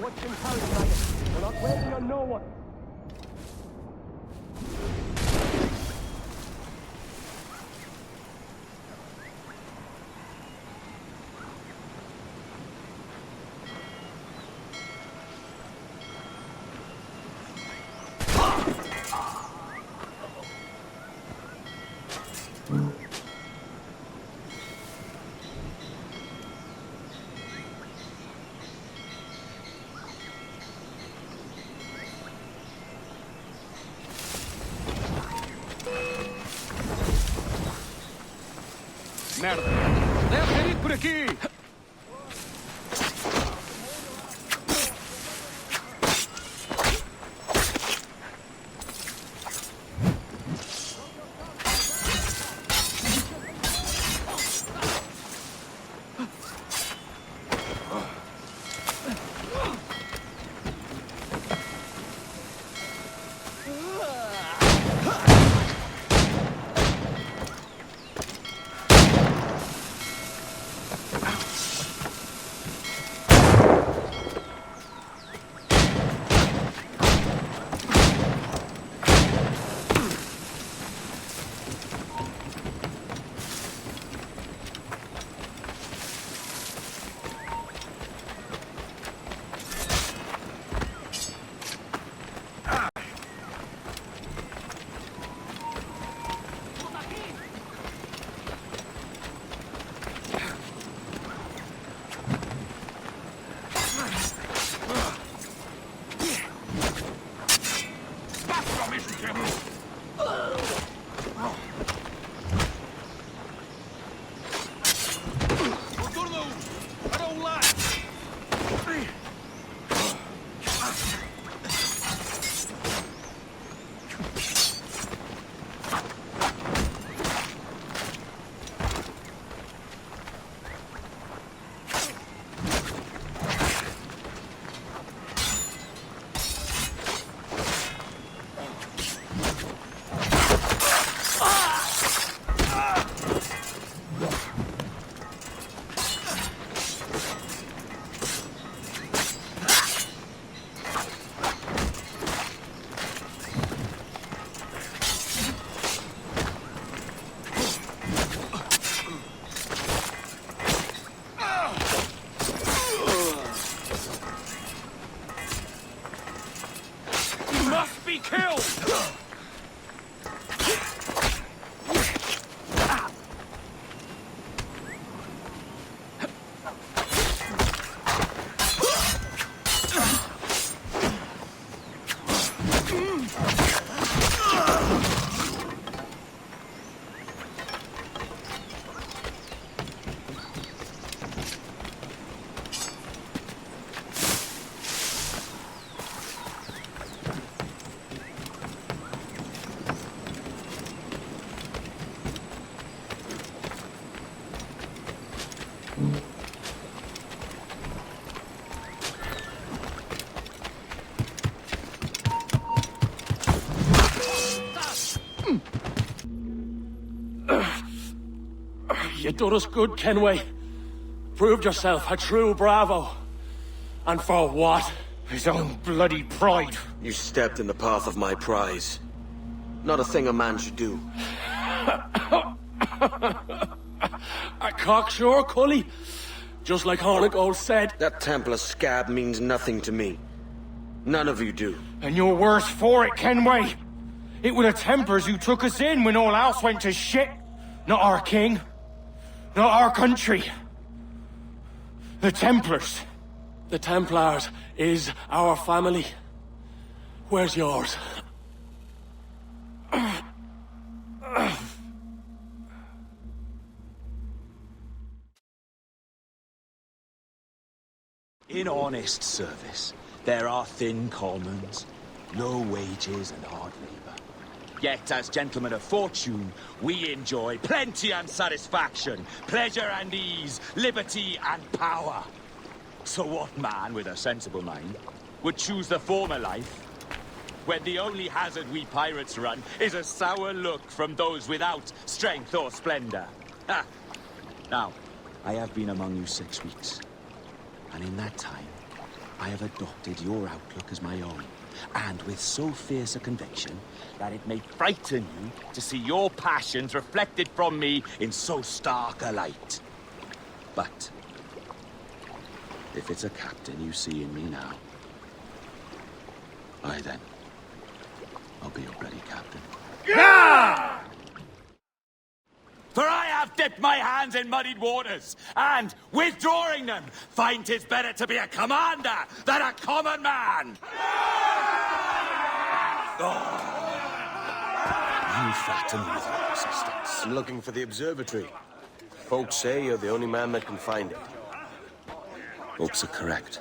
What's in carriage, Dragon? We're not waiting on no one. Merda! Deve ter ido por aqui! You done us good, Kenway. Proved yourself a true bravo. And for what? His own bloody pride. You stepped in the path of my prize. Not a thing a man should do. A cocksure, Cully. Just like Hornigold said. That Templar scab means nothing to me. None of you do. And you're worse for it, Kenway. It were the Templars who took us in when all else went to shit. Not our king. Not our country. The Templars. The Templars is our family. Where's yours? In honest service, there are thin commons, low wages and hard labour. Yet, as gentlemen of fortune, we enjoy plenty and satisfaction, pleasure and ease, liberty and power. So what man with a sensible mind would choose the former life, when the only hazard we pirates run is a sour look from those without strength or splendour? Ha! Now, I have been among you 6 weeks, and in that time, I have adopted your outlook as my own, and with so fierce a conviction that it may frighten you to see your passions reflected from me in so stark a light. But if it's a captain you see in me now, aye then, I'll be your bloody captain. Yeah! For I have dipped my hands in muddied waters, and, withdrawing them, find 'tis better to be a commander than a common man! You flatter me with your persistence. I'm looking for the observatory. Folks say you're the only man that can find it. Folks are correct.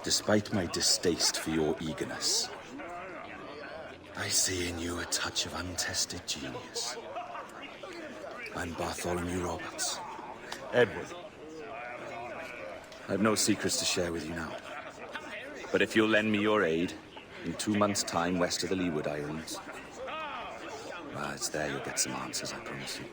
Despite my distaste for your eagerness, I see in you a touch of untested genius. I'm Bartholomew Roberts. Edward. I've no secrets to share with you now. But if you'll lend me your aid, in 2 months' time west of the Leeward Islands, well, it's there you'll get some answers, I promise you.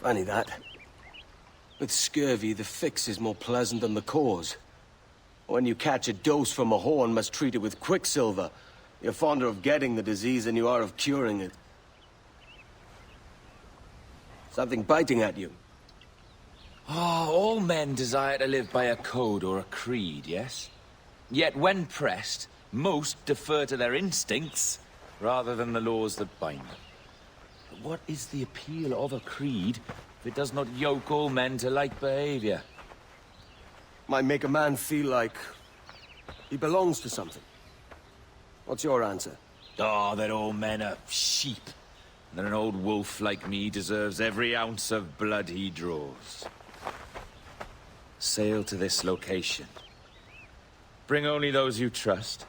Funny that. With scurvy, the fix is more pleasant than the cause. When you catch a dose from a horn, must treat it with quicksilver. You're fonder of getting the disease than you are of curing it. Something biting at you. Oh, all men desire to live by a code or a creed, yes? Yet when pressed, most defer to their instincts rather than the laws that bind them. But what is the appeal of a creed if it does not yoke all men to like behavior? Might make a man feel like he belongs to something. What's your answer? Oh, that all men are sheep. And that an old wolf like me deserves every ounce of blood he draws. Sail to this location. Bring only those you trust.